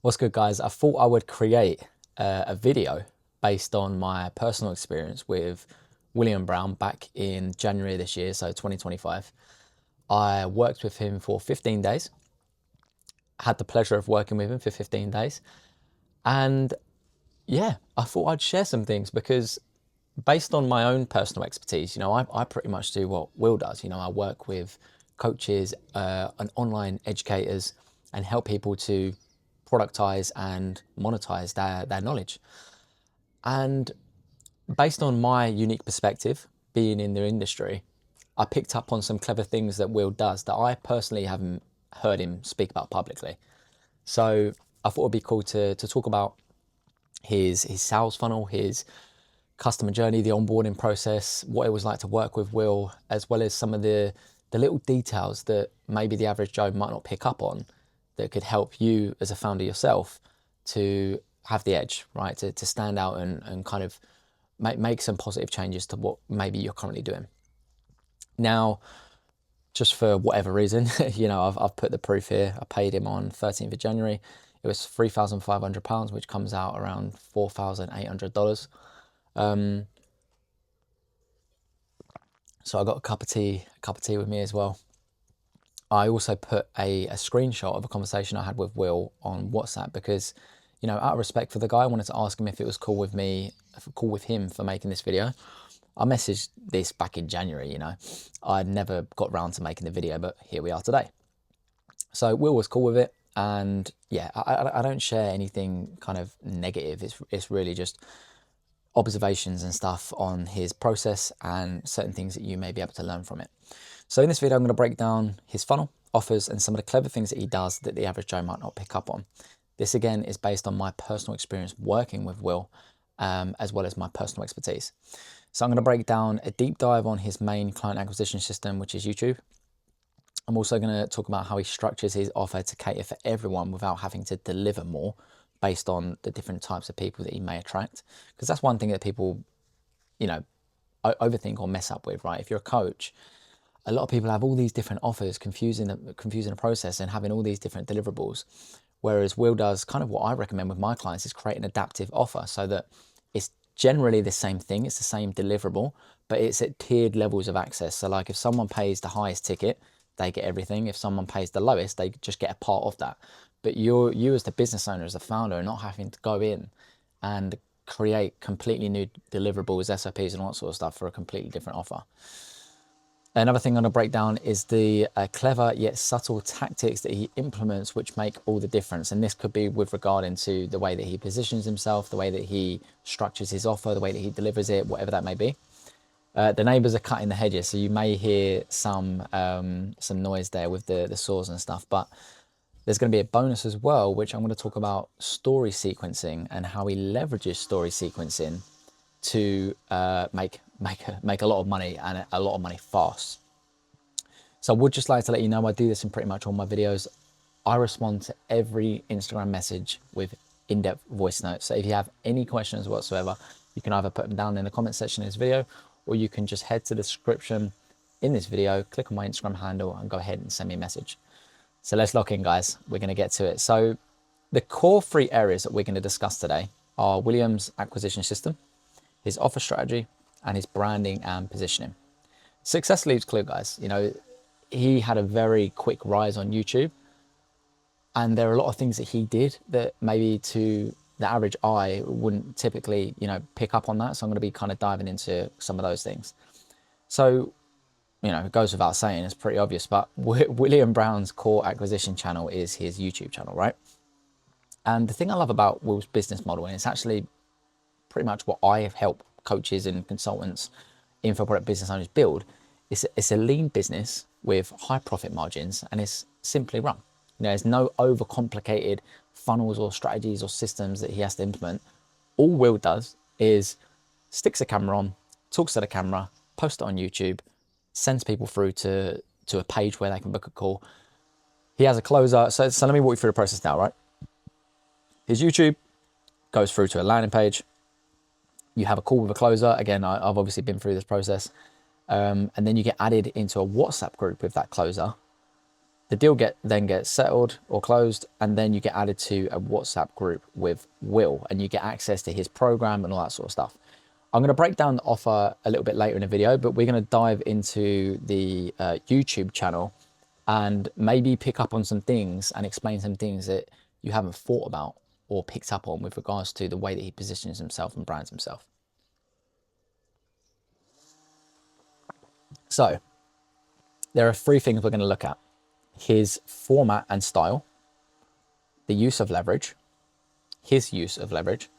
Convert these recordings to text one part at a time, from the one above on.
What's good, guys? I thought I would create a video based on my personal experience with William Brown back in January this year, so 2025. I worked with him for 15 days, had the pleasure of working with him for 15 days. And yeah, I thought I'd share some things because based on my own personal expertise, I pretty much do what Will does. I work with coaches and online educators and help people to productize and monetize their knowledge. And based on my unique perspective, being in the industry, I picked up on some clever things that Will does that I personally haven't heard him speak about publicly. So I thought it'd be cool to talk about his sales funnel, his customer journey, the onboarding process, what it was like to work with Will, as well as some of the little details that maybe the average Joe might not pick up on that could help you as a founder yourself to have the edge, right? To stand out and kind of make some positive changes to what maybe you're currently doing. Now, just for whatever reason, I've put the proof here. I paid him on 13th of January. It was £3,500, which comes out around $4,800. So I got a cup of tea with me as well. I also put a screenshot of a conversation I had with Will on WhatsApp because, out of respect for the guy, I wanted to ask him if it was cool with him for making this video. I messaged this back in January, I never got round to making the video, but here we are today. So Will was cool with it. And yeah, I don't share anything kind of negative. It's really just observations and stuff on his process and certain things that you may be able to learn from it. So in this video, I'm going to break down his funnel, offers, and some of the clever things that he does that the average Joe might not pick up on. This again is based on my personal experience working with Will, as well as my personal expertise. So I'm going to break down a deep dive on his main client acquisition system, which is YouTube. I'm also going to talk about how he structures his offer to cater for everyone without having to deliver more based on the different types of people that he may attract. Because that's one thing that people, overthink or mess up with, right? If you're a coach, a lot of people have all these different offers, confusing the process and having all these different deliverables. Whereas Will does kind of what I recommend with my clients is create an adaptive offer so that it's generally the same thing, it's the same deliverable, but it's at tiered levels of access. So like if someone pays the highest ticket, they get everything. If someone pays the lowest, they just get a part of that. But you as the business owner, as the founder, are not having to go in and create completely new deliverables, SOPs and all that sort of stuff for a completely different offer. Another thing I'm going to break down is the clever yet subtle tactics that he implements, which make all the difference. And this could be with regard into the way that he positions himself, the way that he structures his offer, the way that he delivers it, whatever that may be. The neighbours are cutting the hedges, so you may hear some noise there with the saws and stuff. But there's going to be a bonus as well, which I'm going to talk about story sequencing and how he leverages story sequencing to make a lot of money and a lot of money fast. So I would just like to let you know I do this in pretty much all my videos. I respond to every Instagram message with in-depth voice notes. So if you have any questions whatsoever, you can either put them down in the comment section of this video, or you can just head to the description in this video, click on my Instagram handle and go ahead and send me a message. So let's lock in, guys. We're going to get to it. So the core 3 areas that we're going to discuss today are William's acquisition system, his offer strategy, and his branding and positioning. Success leaves clue, guys. He had a very quick rise on YouTube, and there are a lot of things that he did that maybe to the average eye wouldn't typically, pick up on that. So I'm going to be kind of diving into some of those things. So, it goes without saying, it's pretty obvious, but William Brown's core acquisition channel is his YouTube channel, right? And the thing I love about Will's business model, and it's actually pretty much what I have helped coaches and consultants, info product business owners build, it's a lean business with high profit margins, and it's simply run. There's no overcomplicated funnels or strategies or systems that he has to implement. All Will does is sticks a camera on, talks to the camera, posts it on YouTube, sends people through to a page where they can book a call. He has a closer. So let me walk you through the process now, right? His YouTube goes through to a landing page. You have a call with a closer. Again, I've obviously been through this process. And then you get added into a WhatsApp group with that closer. The deal then gets settled or closed, and then you get added to a WhatsApp group with Will, and you get access to his program and all that sort of stuff. I'm going to break down the offer a little bit later in the video, but we're going to dive into the YouTube channel and maybe pick up on some things and explain some things that you haven't thought about or picked up on with regards to the way that he positions himself and brands himself. So there are three things we're going to look at: his format and style, the use of leverage, his use of leverage,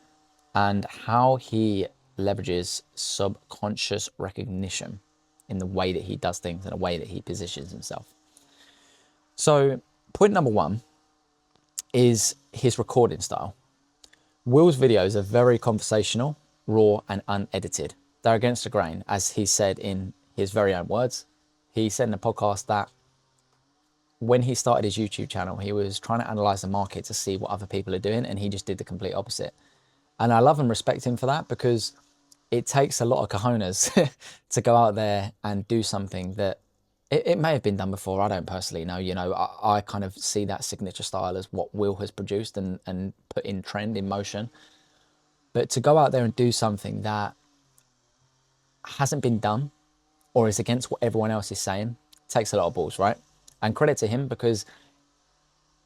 and how he leverages subconscious recognition in the way that he does things and the way that he positions himself. So point number one is his recording style. Will's videos are very conversational, raw, and unedited. They're against the grain, as he said in his very own words. He said in a podcast that when he started his YouTube channel, he was trying to analyze the market to see what other people are doing, and he just did the complete opposite. And I love and respect him for that, because it takes a lot of cojones to go out there and do something that it may have been done before. I don't personally know. You know, I kind of see that signature style as what Will has produced and put in trend, in motion. But to go out there and do something that hasn't been done or is against what everyone else is saying takes a lot of balls, right? And credit to him, because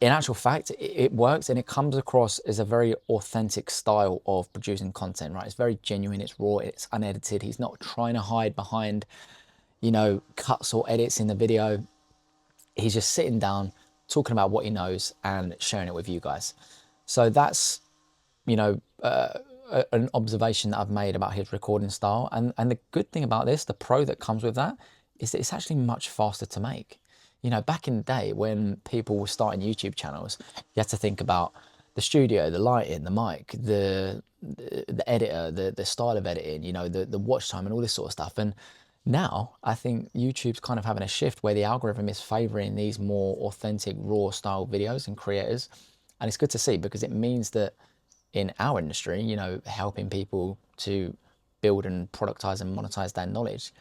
in actual fact, it works, and it comes across as a very authentic style of producing content, right? It's very genuine, it's raw, it's unedited. He's not trying to hide behind, you know, cuts or edits in the video. He's just sitting down, talking about what he knows and sharing it with you guys. So that's, you know, an observation that I've made about his recording style. And the good thing about this, the pro that comes with that, is that it's actually much faster to make. You know, back in the day when people were starting YouTube channels, you had to think about the studio, the lighting, the mic, the editor, the style of editing, you know, the watch time and all this sort of stuff. And now I think YouTube's kind of having a shift where the algorithm is favoring these more authentic, raw style videos and creators. And it's good to see, because it means that in our industry, you know, helping people to build and productize and monetize their knowledge,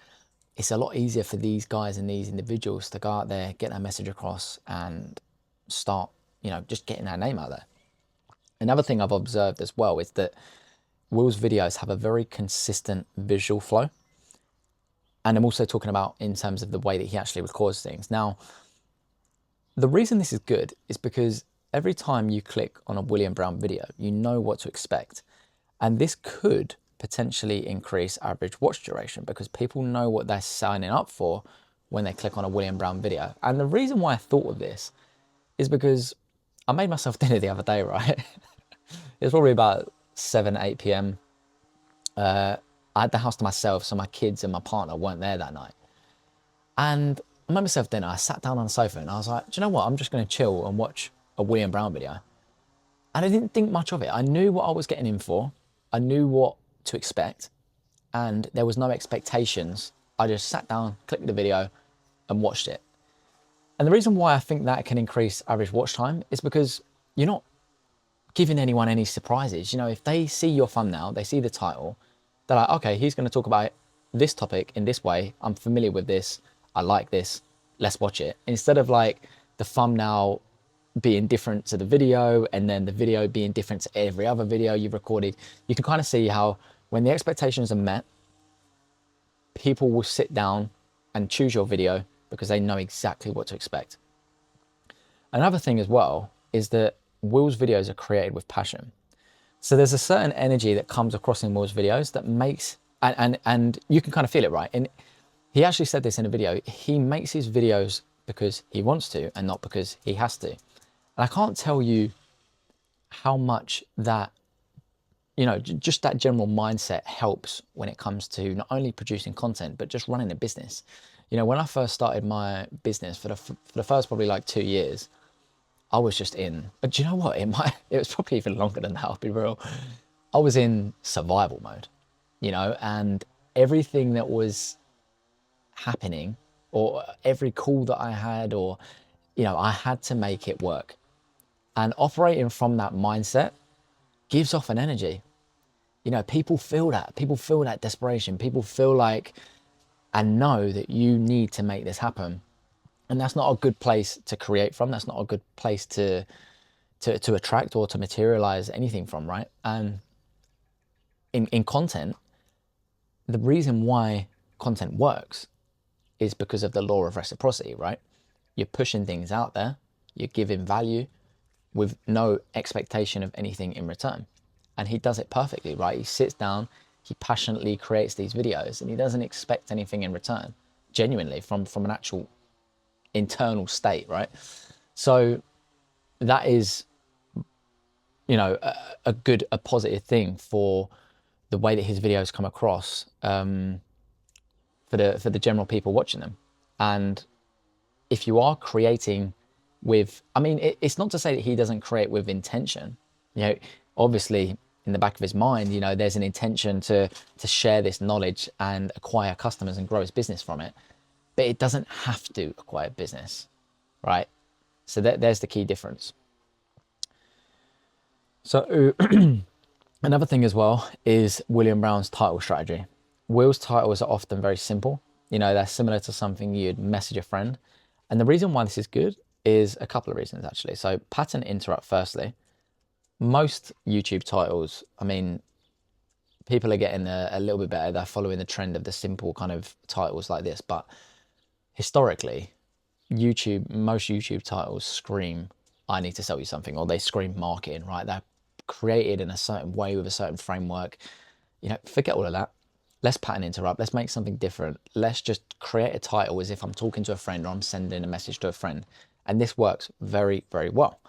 it's a lot easier for these guys and these individuals to go out there, get their message across, and start, you know, just getting their name out there. Another thing I've observed as well is that Will's videos have a very consistent visual flow. And I'm also talking about in terms of the way that he actually records things. Now, the reason this is good is because every time you click on a William Brown video, you know what to expect. And this could potentially increase average watch duration, because people know what they're signing up for when they click on a William Brown video. And the reason why I thought of this is because I made myself dinner the other day, right? It was probably about 7, 8 p.m. I had the house to myself, so my kids and my partner weren't there that night. And I made myself dinner. I sat down on the sofa and I was like, do you know what? I'm just going to chill and watch a William Brown video. And I didn't think much of it. I knew what I was getting in for. I knew what to expect, and there was no expectations. I just sat down, clicked the video and watched it. And the reason why I think that can increase average watch time is because you're not giving anyone any surprises. You know, if they see your thumbnail, they see the title, they're like, okay, he's going to talk about this topic in this way. I'm familiar with this. I like this. Let's watch it. Instead of like the thumbnail being different to the video and then the video being different to every other video you've recorded, you can kind of see how when the expectations are met, people will sit down and choose your video because they know exactly what to expect. Another thing as well is that Will's videos are created with passion. So there's a certain energy that comes across in Will's videos that makes, and you can kind of feel it, right? And he actually said this in a video, he makes his videos because he wants to and not because he has to. And I can't tell you how much that, you know, just that general mindset helps when it comes to not only producing content, but just running a business. You know, when I first started my business for the first probably like 2 years, I was just in, but do you know what? It was probably even longer than that, I'll be real. I was in survival mode, you know, and everything that was happening or every call that I had, or, you know, I had to make it work. And operating from that mindset gives off an energy. You know, people feel that desperation. People feel like and know that you need to make this happen. And that's not a good place to create from. That's not a good place to attract or to materialize anything from, right? And in content, the reason why content works is because of the law of reciprocity, right? You're pushing things out there, you're giving value with no expectation of anything in return. And he does it perfectly, right? He sits down, he passionately creates these videos, and he doesn't expect anything in return, genuinely, from an actual internal state, right? So that is, you know, a positive thing for the way that his videos come across, for the general people watching them. And if you are creating with, I mean, it's not to say that he doesn't create with intention. You know, obviously in the back of his mind, you know, there's an intention to share this knowledge and acquire customers and grow his business from it. But it doesn't have to acquire business, right? So there's the key difference. So another thing as well is William Brown's title strategy. Will's titles are often very simple. You know, they're similar to something you'd message a friend. And the reason why this is good is a couple of reasons, actually. So pattern interrupt, firstly. Most YouTube titles, I mean, people are getting a little bit better. They're following the trend of the simple kind of titles like this. But historically, most YouTube titles scream, I need to sell you something, or they scream marketing, right? They're created in a certain way with a certain framework. You know, forget all of that. Let's pattern interrupt. Let's make something different. Let's just create a title as if I'm talking to a friend or I'm sending a message to a friend. And this works very, very well.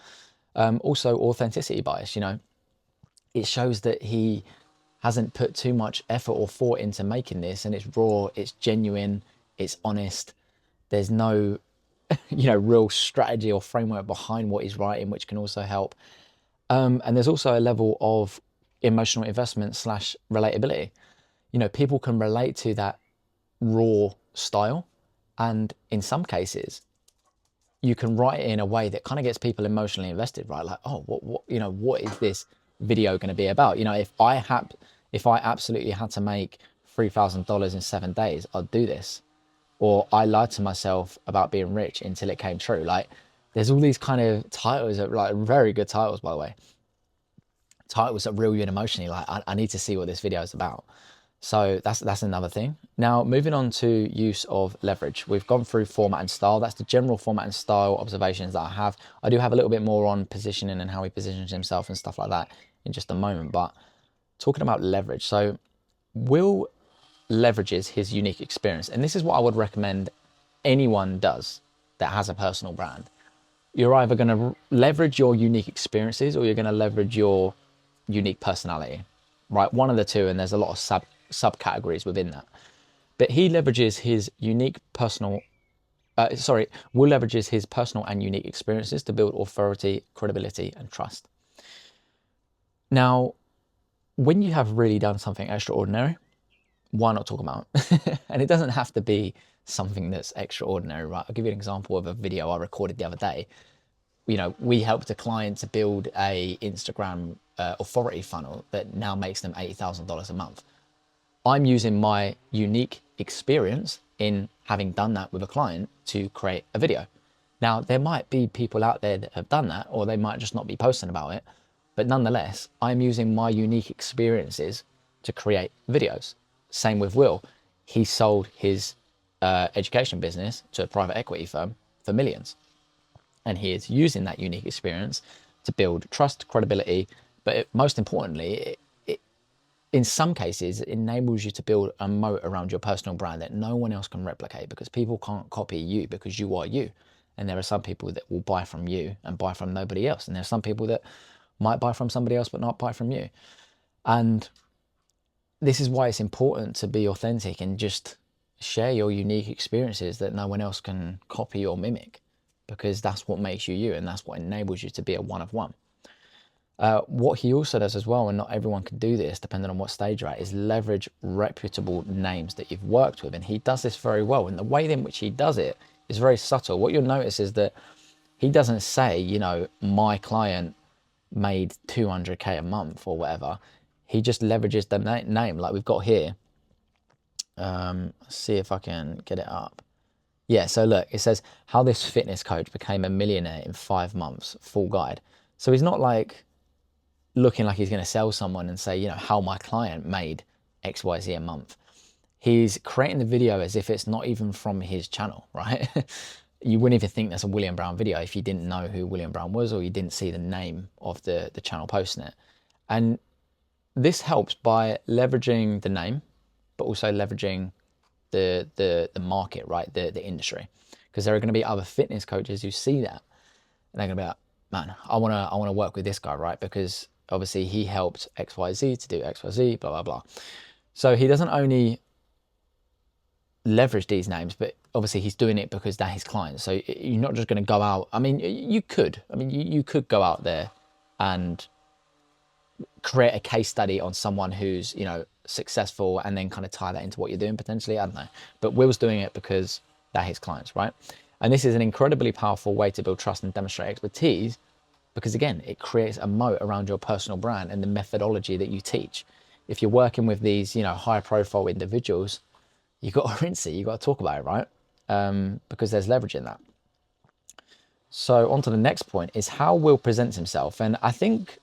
Also, authenticity bias, you know, it shows that he hasn't put too much effort or thought into making this, and it's raw, it's genuine, it's honest. There's no, you know, real strategy or framework behind what he's writing, which can also help. And there's also a level of emotional investment / relatability. You know, people can relate to that raw style, and in some cases you can write it in a way that kind of gets people emotionally invested, right? Like, oh, what you know, what is this video going to be about? You know, if I absolutely had to make $3,000 in 7 days, I'd do this. Or I lied to myself about being rich until it came true. Like, there's all these kind of titles that, like, very good titles, by the way, titles that reel you in emotionally. Like, I need to see what this video is about. So that's another thing. Now, moving on to use of leverage. We've gone through format and style. That's the general format and style observations that I have. I do have a little bit more on positioning and how he positions himself and stuff like that in just a moment. But talking about leverage. So Will leverages his unique experience. And this is what I would recommend anyone does that has a personal brand. You're either going to leverage your unique experiences or you're going to leverage your unique personality, right? One of the two, and there's a lot of subcategories within that. But he leverages his unique personal, Will leverages his personal and unique experiences to build authority, credibility, and trust. Now, when you have really done something extraordinary, why not talk about it? And it doesn't have to be something that's extraordinary, right? I'll give you an example of a video I recorded the other day. You know, we helped a client to build a Instagram authority funnel that now makes them $80,000 a month. I'm using my unique experience in having done that with a client to create a video. Now, there might be people out there that have done that, or they might just not be posting about it. But nonetheless, I'm using my unique experiences to create videos. Same with Will. He sold his education business to a private equity firm for millions. And he is using that unique experience to build trust, credibility, but most importantly, in some cases, it enables you to build a moat around your personal brand that no one else can replicate, because people can't copy you because you are you. And there are some people that will buy from you and buy from nobody else. And there are some people that might buy from somebody else but not buy from you. And this is why it's important to be authentic and just share your unique experiences that no one else can copy or mimic, because that's what makes you you, and that's what enables you to be a one of one. What he also does as well, and not everyone can do this depending on what stage you're at, is leverage reputable names that you've worked with. And he does this very well. And the way in which he does it is very subtle. What you'll notice is that he doesn't say, you know, my client made 200K a month or whatever. He just leverages the name like we've got here. See if I can get it up. Yeah, so look, it says how this fitness coach became a millionaire in 5 months, full guide. So he's not like looking like he's going to sell someone and say, how my client made XYZ a month. He's creating the video as if it's not even from his channel, right? You wouldn't even think that's a William Brown video if you didn't know who William Brown was or you didn't see the name of the channel posting it. And this helps by leveraging the name, but also leveraging the market, right? The industry. Because there are going to be other fitness coaches who see that and they're going to be like, man, I wanna work with this guy, right? Because obviously he helped XYZ to do XYZ, blah, blah, blah. So he doesn't only leverage these names, but obviously he's doing it because they're his clients. So you're not just going to go out. I mean, you could. I mean, you could go out there and create a case study on someone who's, successful and then kind of tie that into what you're doing potentially. I don't know. But Will's doing it because they're his clients, right? And this is an incredibly powerful way to build trust and demonstrate expertise because, again, it creates a moat around your personal brand and the methodology that you teach. If you're working with these, high profile individuals, you got to rinse it. You got to talk about it, right? Because there's leverage in that. So on to the next point is how Will presents himself. And I think,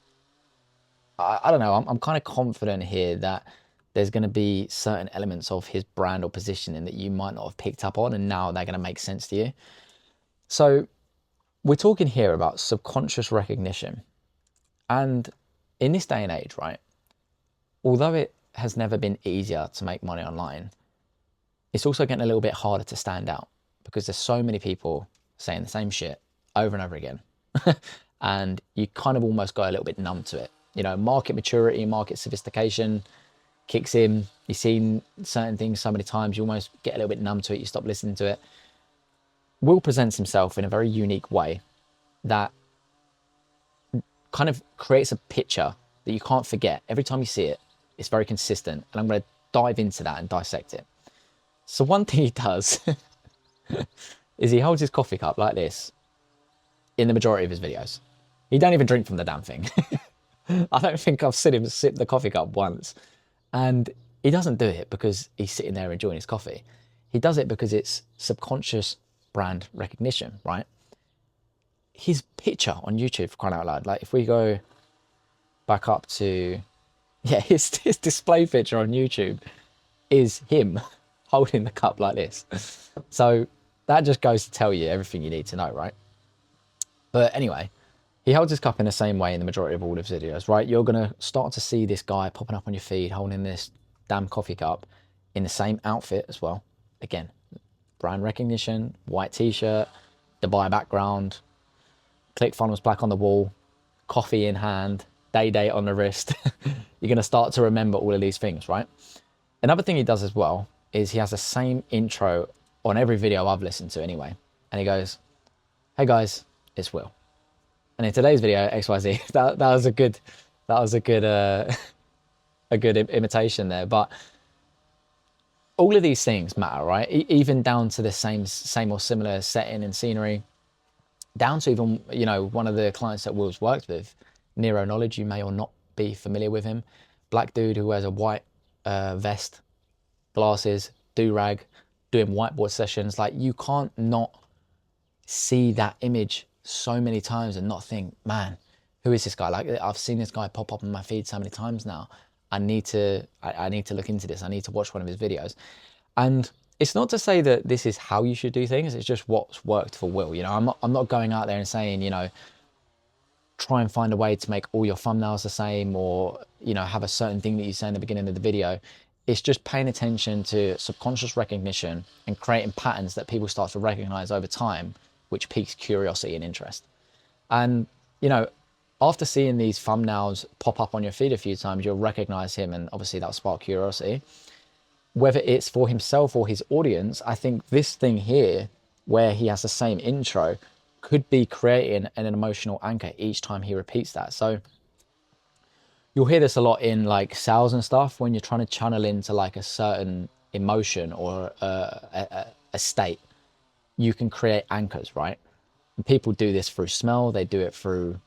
I don't know, I'm kind of confident here that there's going to be certain elements of his brand or positioning that you might not have picked up on, and now they're going to make sense to you. So we're talking here about subconscious recognition. And in this day and age, right, although it has never been easier to make money online, it's also getting a little bit harder to stand out because there's so many people saying the same shit over and over again. And you kind of almost go a little bit numb to it. Market maturity, market sophistication kicks in. You've seen certain things so many times, you almost get a little bit numb to it. You stop listening to it. Will presents himself in a very unique way that kind of creates a picture that you can't forget. Every time you see it, it's very consistent. And I'm going to dive into that and dissect it. So one thing he does is he holds his coffee cup like this in the majority of his videos. He don't even drink from the damn thing. I don't think I've seen him sip the coffee cup once. And he doesn't do it because he's sitting there enjoying his coffee. He does it because it's subconscious brand recognition, right? His picture on YouTube, for crying out loud, like if we go back up to, his display picture on YouTube is him holding the cup like this. So that just goes to tell you everything you need to know, right? But anyway, he holds his cup in the same way in the majority of all of his videos, right? You're going to start to see this guy popping up on your feed holding this damn coffee cup in the same outfit as well. Again, brand recognition, white t-shirt, Dubai background, ClickFunnels black on the wall, coffee in hand, day date on the wrist. You're going to start to remember all of these things, right? Another thing he does as well is he has the same intro on every video I've listened to anyway. And he goes, hey guys, it's Will. And in today's video, XYZ, that was a good imitation there. But all of these things matter, right? Even down to the same or similar setting and scenery, down to even, one of the clients that Will's worked with, Nero Knowledge, you may or not be familiar with him. Black dude who wears a white vest, glasses, do-rag, doing whiteboard sessions. Like, you can't not see that image so many times and not think, man, who is this guy? Like, I've seen this guy pop up on my feed so many times now. I need to look into this. I need to watch one of his videos. And it's not to say that this is how you should do things. It's just what's worked for Will. I'm not going out there and saying, try and find a way to make all your thumbnails the same or, have a certain thing that you say in the beginning of the video. It's just paying attention to subconscious recognition and creating patterns that people start to recognize over time, which piques curiosity and interest. And, after seeing these thumbnails pop up on your feed a few times, you'll recognize him and obviously that'll spark curiosity. Whether it's for himself or his audience, I think this thing here, where he has the same intro, could be creating an emotional anchor each time he repeats that. So you'll hear this a lot in like sales and stuff when you're trying to channel into like a certain emotion or a state. You can create anchors, right? And people do this through smell. They do it through,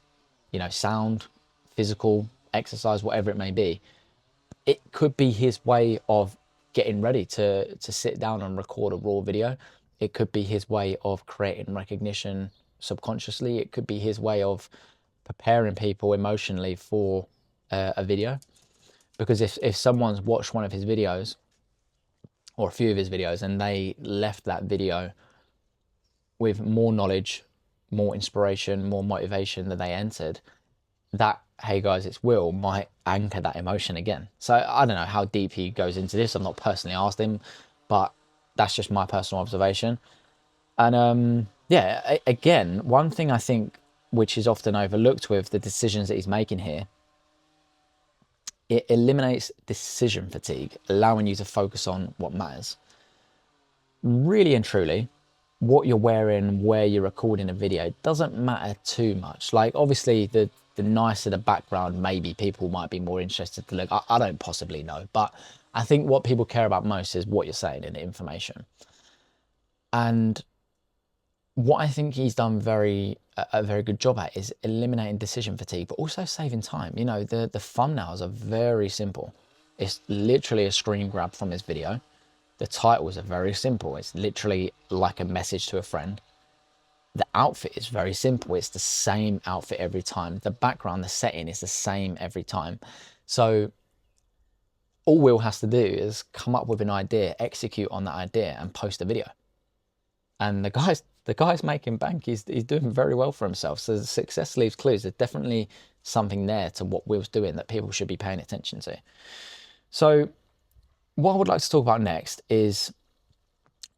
sound, physical, exercise, whatever it may be. It could be his way of getting ready to sit down and record a raw video. It could be his way of creating recognition subconsciously. It could be his way of preparing people emotionally for a video. Because if someone's watched one of his videos or a few of his videos and they left that video with more knowledge, more inspiration, more motivation than they entered, that, hey guys, it's Will, might anchor that emotion again. So I don't know how deep he goes into this. I've not personally asked him, but that's just my personal observation. And yeah, again, one thing I think which is often overlooked with the decisions that he's making here, it eliminates decision fatigue, allowing you to focus on what matters. Really and truly, what you're wearing, where you're recording a video doesn't matter too much. Like, obviously, the nicer the background, maybe people might be more interested to look. I don't possibly know, but I think what people care about most is what you're saying and the information. And what I think he's done a very good job at is eliminating decision fatigue, but also saving time. You know, the thumbnails are very simple. It's literally a screen grab from his video. The titles are very simple. It's literally like a message to a friend. The outfit is very simple. It's the same outfit every time. The background, the setting is the same every time. So all Will has to do is come up with an idea, execute on that idea, and post a video. And the guy's making bank. He's doing very well for himself. So the success leaves clues. There's definitely something there to what Will's doing that people should be paying attention to. So what I would like to talk about next is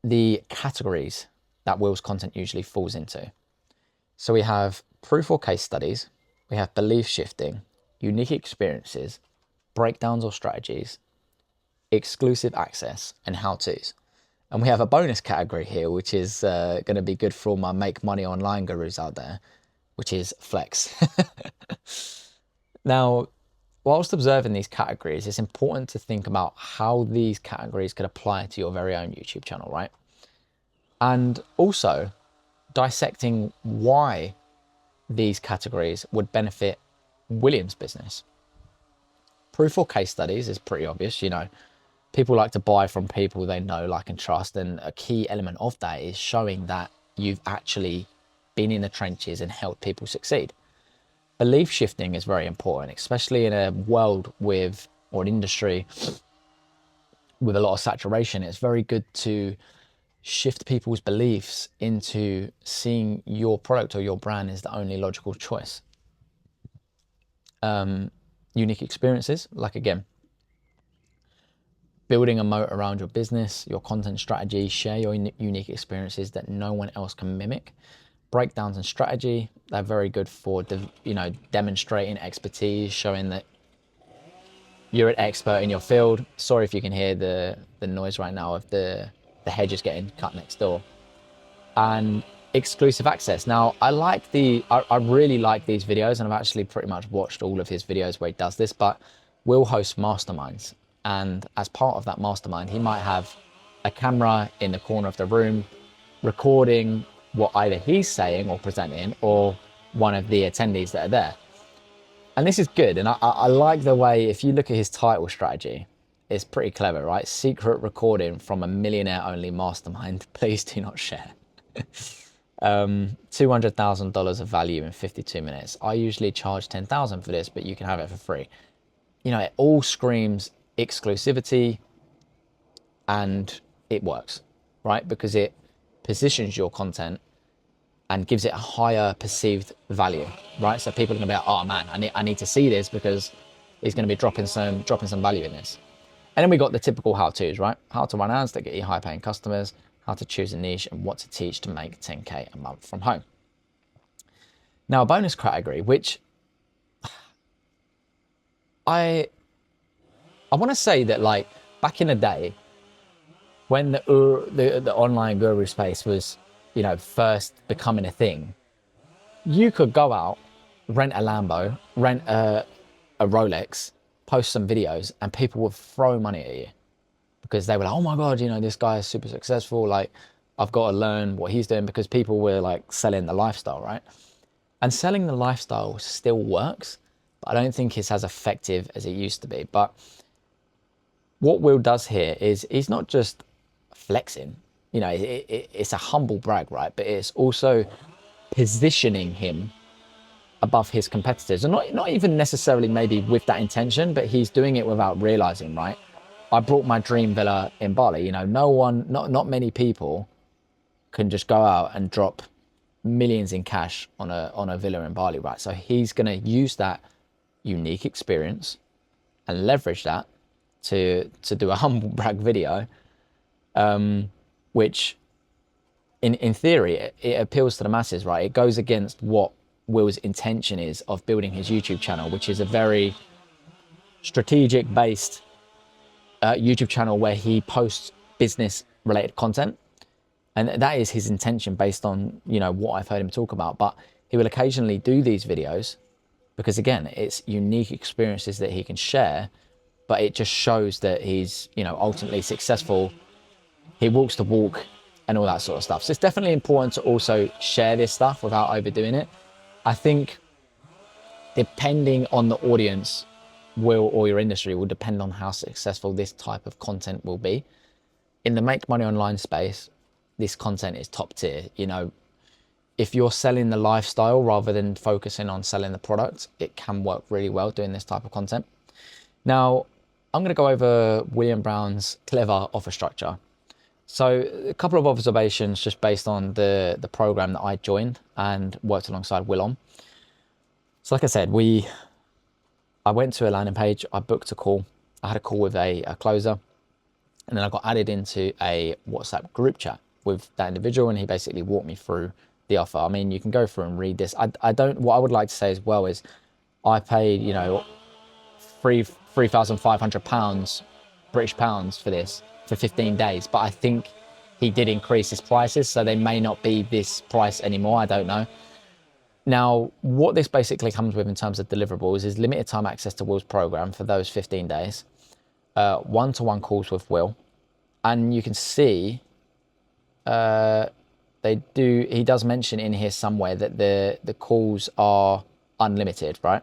the categories that Will's content usually falls into. So we have proof or case studies, we have belief shifting, unique experiences, breakdowns or strategies, exclusive access, and how-tos. And we have a bonus category here, which is going to be good for all my make money online gurus out there, which is flex. Now, whilst observing these categories, it's important to think about how these categories could apply to your very own YouTube channel, right? And also dissecting why these categories would benefit William's business. Proof or case studies is pretty obvious. You know, people like to buy from people they know, like, and trust. And a key element of that is showing that you've actually been in the trenches and helped people succeed. Belief shifting is very important, especially in a world with, or an industry with a lot of saturation. It's very good to shift people's beliefs into seeing your product or your brand as the only logical choice. Unique experiences, like, again, building a moat around your business, your content strategy, share your unique experiences that no one else can mimic. Breakdowns and strategy, they're very good for, you know, demonstrating expertise, showing that you're an expert in your field. Sorry if you can hear the noise right now of the hedges getting cut next door. And exclusive access. Now, I really like these videos, and I've actually pretty much watched all of his videos where he does this, but Will host masterminds. And as part of that mastermind, he might have a camera in the corner of the room recording what either he's saying or presenting, or one of the attendees that are there. And this is good. And I like the way, if you look at his title strategy, it's pretty clever, right? Secret recording from a millionaire-only mastermind. Please do not share. $200,000 of value in 52 minutes. I usually charge $10,000 for this, but you can have it for free. You know, it all screams exclusivity, and it works, right? Because it positions your content and gives it a higher perceived value, right? So people are gonna be like, oh man, I need to see this because he's gonna be dropping some value in this. And then we got the typical how-tos, right? How to run ads that get you high-paying customers, how to choose a niche, and what to teach to make 10K a month from home. Now, a bonus category, which I want to say that, like, back in the day, when the online guru space was, you know, first becoming a thing, you could go out, rent a Lambo, rent a Rolex, post some videos, and people would throw money at you because they were like, oh my God, you know, this guy is super successful. Like, I've got to learn what he's doing, because people were like selling the lifestyle, right? And selling the lifestyle still works, but I don't think it's as effective as it used to be. But what Will does here is he's not just flexing, you know, it's a humble brag, right? But it's also positioning him above his competitors, and not even necessarily maybe with that intention, but he's doing it without realizing, right? I brought my dream villa in Bali. You know, not many people can just go out and drop millions in cash on a villa in Bali, right? So he's going to use that unique experience and leverage that to do a humble brag video, which in theory it appeals to the masses, right? It goes against what Will's intention is of building his YouTube channel, which is a very strategic based YouTube channel where he posts business related content. And that is his intention based on, you know, what I've heard him talk about. But he will occasionally do these videos because, again, it's unique experiences that he can share, but it just shows that he's, you know, ultimately successful. He walks the walk and all that sort of stuff. So it's definitely important to also share this stuff without overdoing it. I think depending on the audience or your industry will depend on how successful this type of content will be. In the make money online space, this content is top tier. You know, if you're selling the lifestyle rather than focusing on selling the product, it can work really well doing this type of content. Now, I'm going to go over William Brown's clever offer structure. So a couple of observations just based on the program that I joined and worked alongside Will on. So like I said, I went to a landing page, I booked a call, I had a call with a closer, and then I got added into a WhatsApp group chat with that individual, and he basically walked me through the offer. I mean, you can go through and read this. What I would like to say as well is I paid, you know, £3,500 British pounds for this for 15 days, but I think he did increase his prices, so they may not be this price anymore. I don't know. Now, what this basically comes with in terms of deliverables is limited time access to Will's program for those 15 days, one-to-one calls with Will, and you can see he does mention in here somewhere that the calls are unlimited, right?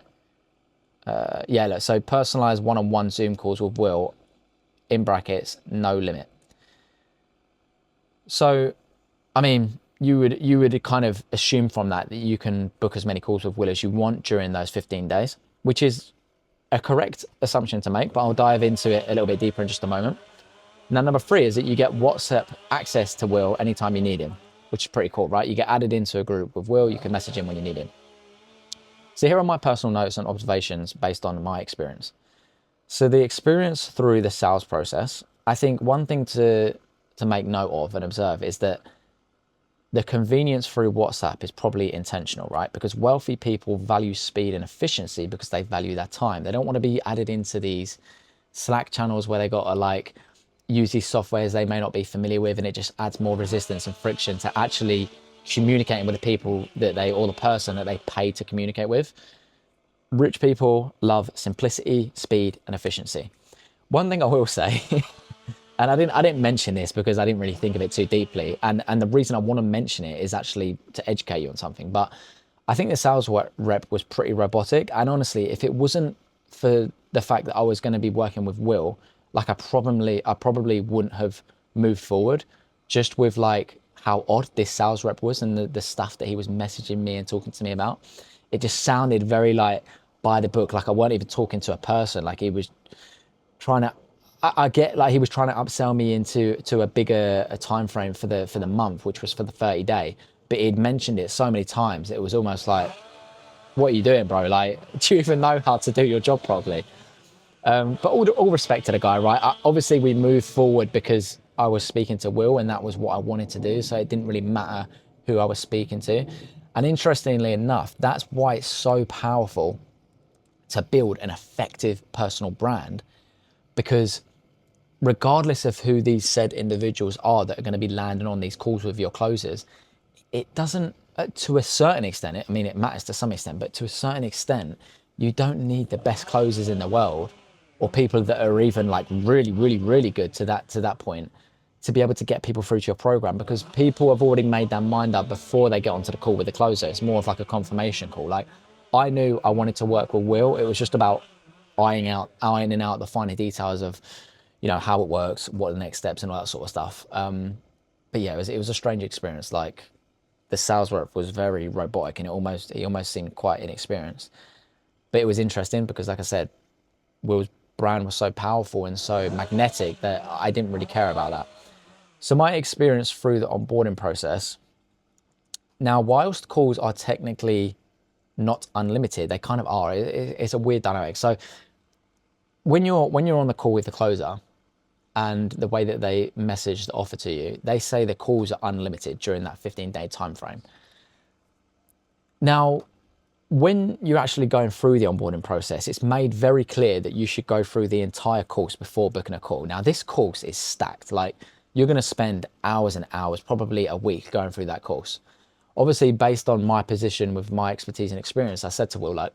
Yeah, look, so personalized one-on-one Zoom calls with Will, in brackets, no limit. So, I mean, you would kind of assume from that you can book as many calls with Will as you want during those 15 days, which is a correct assumption to make, but I'll dive into it a little bit deeper in just a moment. Now, number 3 is that you get WhatsApp access to Will anytime you need him, which is pretty cool, right? You get added into a group with Will, you can message him when you need him. So here are my personal notes and observations based on my experience. So the experience through the sales process, I think one thing to make note of and observe is that the convenience through WhatsApp is probably intentional, right? Because wealthy people value speed and efficiency because they value their time. They don't want to be added into these Slack channels where they got to like use these softwares they may not be familiar with, and it just adds more resistance and friction to actually communicating with the people or the person that they pay to communicate with. Rich people love simplicity, speed, and efficiency. One thing I will say, and I didn't mention this because I didn't really think of it too deeply, and the reason I want to mention it is actually to educate you on something, but I think the sales rep was pretty robotic, and honestly, if it wasn't for the fact that I was going to be working with Will, like I probably wouldn't have moved forward, just with like how odd this sales rep was and the stuff that he was messaging me and talking to me about. It just sounded very like by the book, like I weren't even talking to a person. Like he was trying to, I get like he was trying to upsell me into a bigger time frame for the month, which was for the 30-day. But he'd mentioned it so many times, it was almost like, what are you doing, bro? Like, do you even know how to do your job properly? But all respect to the guy, right? Obviously, we moved forward because I was speaking to Will, and that was what I wanted to do. So it didn't really matter who I was speaking to. And interestingly enough, that's why it's so powerful to build an effective personal brand, because regardless of who these said individuals are that are going to be landing on these calls with your closers, it doesn't, to a certain extent, it matters to some extent, but to a certain extent, you don't need the best closers in the world or people that are even like really, really, really good to that point to be able to get people through to your program, because people have already made their mind up before they get onto the call with the closer. It's more of like a confirmation call. Like, I knew I wanted to work with Will. It was just about ironing out the finer details of, you know, how it works, what are the next steps and all that sort of stuff. but yeah, it was a strange experience. Like, the sales rep was very robotic, and he almost seemed quite inexperienced. But it was interesting because, like I said, Will's brand was so powerful and so magnetic that I didn't really care about that. So my experience through the onboarding process, now, whilst calls are technically not unlimited, they kind of are. It's a weird dynamic. So when you're on the call with the closer, and the way that they message the offer to you, they say the calls are unlimited during that 15-day time frame. Now, when you're actually going through the onboarding process, it's made very clear that you should go through the entire course before booking a call. Now, this course is stacked. Like, you're going to spend hours and hours, probably a week, going through that course. Obviously, based on my position with my expertise and experience, I said to Will, like,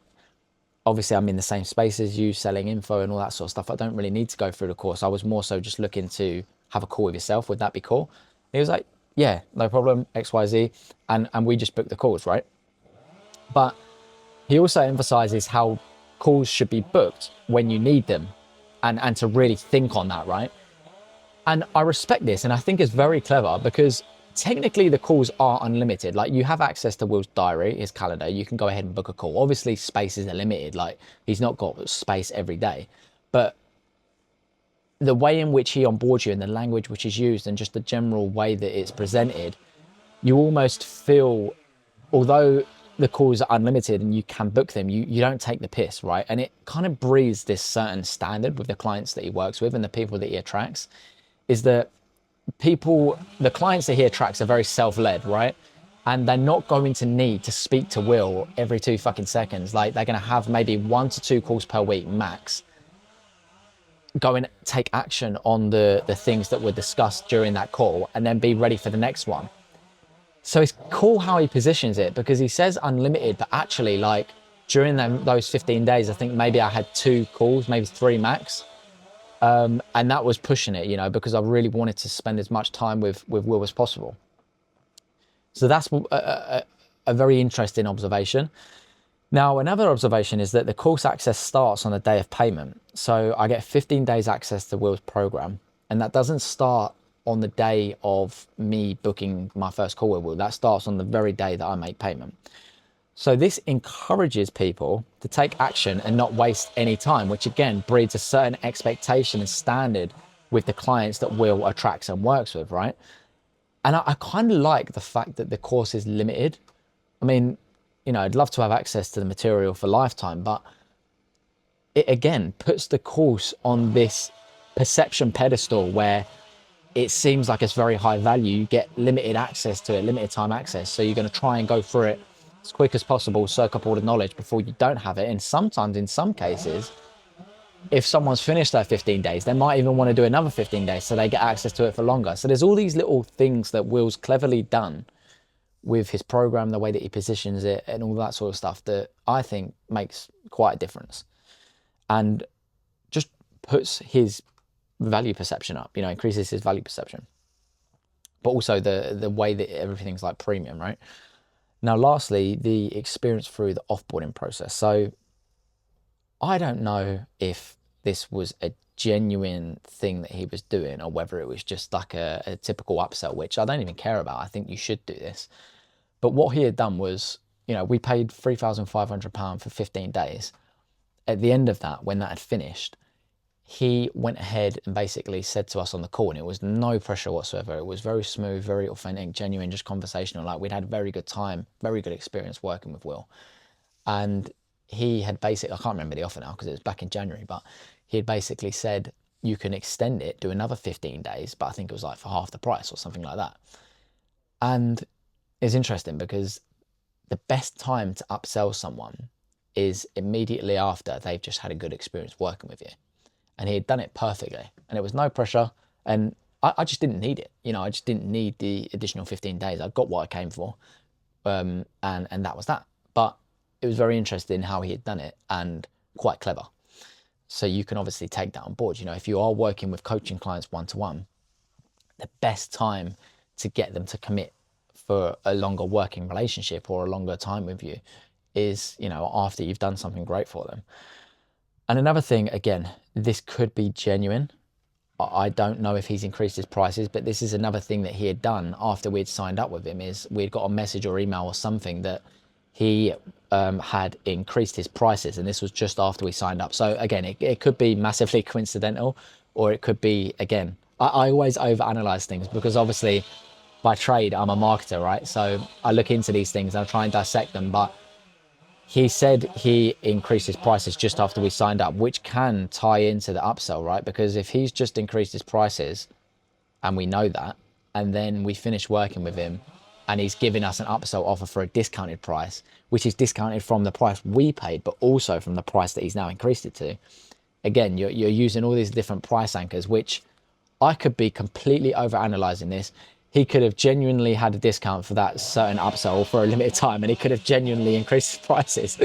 obviously I'm in the same space as you, selling info and all that sort of stuff. I don't really need to go through the course. I was more so just looking to have a call with yourself. Would that be cool? He was like, yeah, no problem, XYZ. And we just booked the calls, right? But he also emphasizes how calls should be booked when you need them, and to really think on that, right? And I respect this, and I think it's very clever because technically the calls are unlimited. Like, you have access to Will's diary, his calendar. You can go ahead and book a call. Obviously, spaces are limited. Like, he's not got space every day. But the way in which he onboards you and the language which is used and just the general way that it's presented, you almost feel, although the calls are unlimited and you can book them, you don't take the piss, right? And it kind of breeds this certain standard with the clients that he works with and the people that he attracts, is that the clients that he attracts are very self-led, right? And they're not going to need to speak to Will every 2 fucking seconds. Like, they're going to have maybe 1 to 2 calls per week max. Go and take action on the things that were discussed during that call and then be ready for the next one. So it's cool how he positions it, because he says unlimited, but actually, like, during those 15 days, I think maybe I had 2 calls, maybe 3 max. And that was pushing it, you know, because I really wanted to spend as much time with Will as possible. So that's a very interesting observation. Now, another observation is that the course access starts on the day of payment. So I get 15 days access to Will's program, and that doesn't start on the day of me booking my first call with Will. That starts on the very day that I make payment. So this encourages people to take action and not waste any time, which again breeds a certain expectation and standard with the clients that Will attracts and works with, right? And I kind of like the fact that the course is limited. I mean, you know, I'd love to have access to the material for lifetime, but it again puts the course on this perception pedestal where it seems like it's very high value. You get limited access to it, limited time access. So you're going to try and go through it as quick as possible, soak up all the knowledge before you don't have it. And sometimes, in some cases, if someone's finished their 15 days, they might even want to do another 15 days so they get access to it for longer. So there's all these little things that Will's cleverly done with his program, the way that he positions it and all that sort of stuff, that I think makes quite a difference and just puts his value perception up, you know, increases his value perception. But also the way that everything's like premium, right? Now, lastly, the experience through the offboarding process. So I don't know if this was a genuine thing that he was doing or whether it was just like a typical upsell, which I don't even care about. I think you should do this. But what he had done was, you know, we paid £3,500 for 15 days. At the end of that, when that had finished, he went ahead and basically said to us on the call, and it was no pressure whatsoever. It was very smooth, very authentic, genuine, just conversational. Like, we'd had a very good time, very good experience working with Will. And he had basically, I can't remember the offer now because it was back in January, but he had basically said, you can extend it, do another 15 days, but I think it was like for half the price or something like that. And it's interesting because the best time to upsell someone is immediately after they've just had a good experience working with you. And he had done it perfectly, and it was no pressure. And I just didn't need it. You know, I just didn't need the additional 15 days. I got what I came for. And that was that. But it was very interesting how he had done it and quite clever. So you can obviously take that on board. You know, if you are working with coaching clients one-to-one, the best time to get them to commit for a longer working relationship or a longer time with you is, you know, after you've done something great for them. And another thing, again, this could be genuine. I don't know if he's increased his prices, but this is another thing that he had done after we'd signed up with him, is we'd got a message or email or something that he had increased his prices, and this was just after we signed up. So again, it could be massively coincidental, or it could be, again, I always overanalyze things because obviously by trade I'm a marketer, right? So I look into these things and I try and dissect them, but he said he increased his prices just after we signed up, which can tie into the upsell, right? Because if he's just increased his prices and we know that, and then we finish working with him and he's giving us an upsell offer for a discounted price, which is discounted from the price we paid, but also from the price that he's now increased it to. Again, you're using all these different price anchors, which I could be completely over analyzing this. He could have genuinely had a discount for that certain upsell for a limited time, and he could have genuinely increased his prices.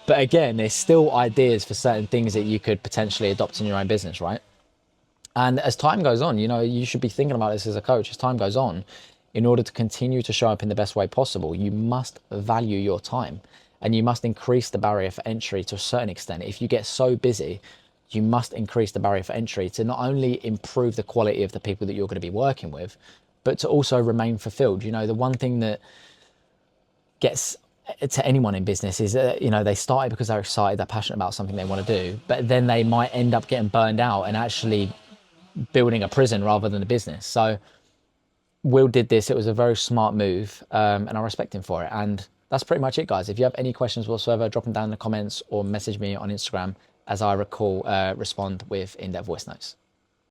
But again, there's still ideas for certain things that you could potentially adopt in your own business, right? And as time goes on, you know, you should be thinking about this as a coach. As time goes on, in order to continue to show up in the best way possible, you must value your time and you must increase the barrier for entry to a certain extent. If you get so busy, you must increase the barrier for entry to not only improve the quality of the people that you're going to be working with, but to also remain fulfilled. You know, the one thing that gets to anyone in business is that, you know, they started because they're excited, they're passionate about something they want to do, but then they might end up getting burned out and actually building a prison rather than a business. So Will did this. It was a very smart move, and I respect him for it. And that's pretty much it, guys. If you have any questions whatsoever, drop them down in the comments or message me on Instagram, as I respond with in-depth voice notes.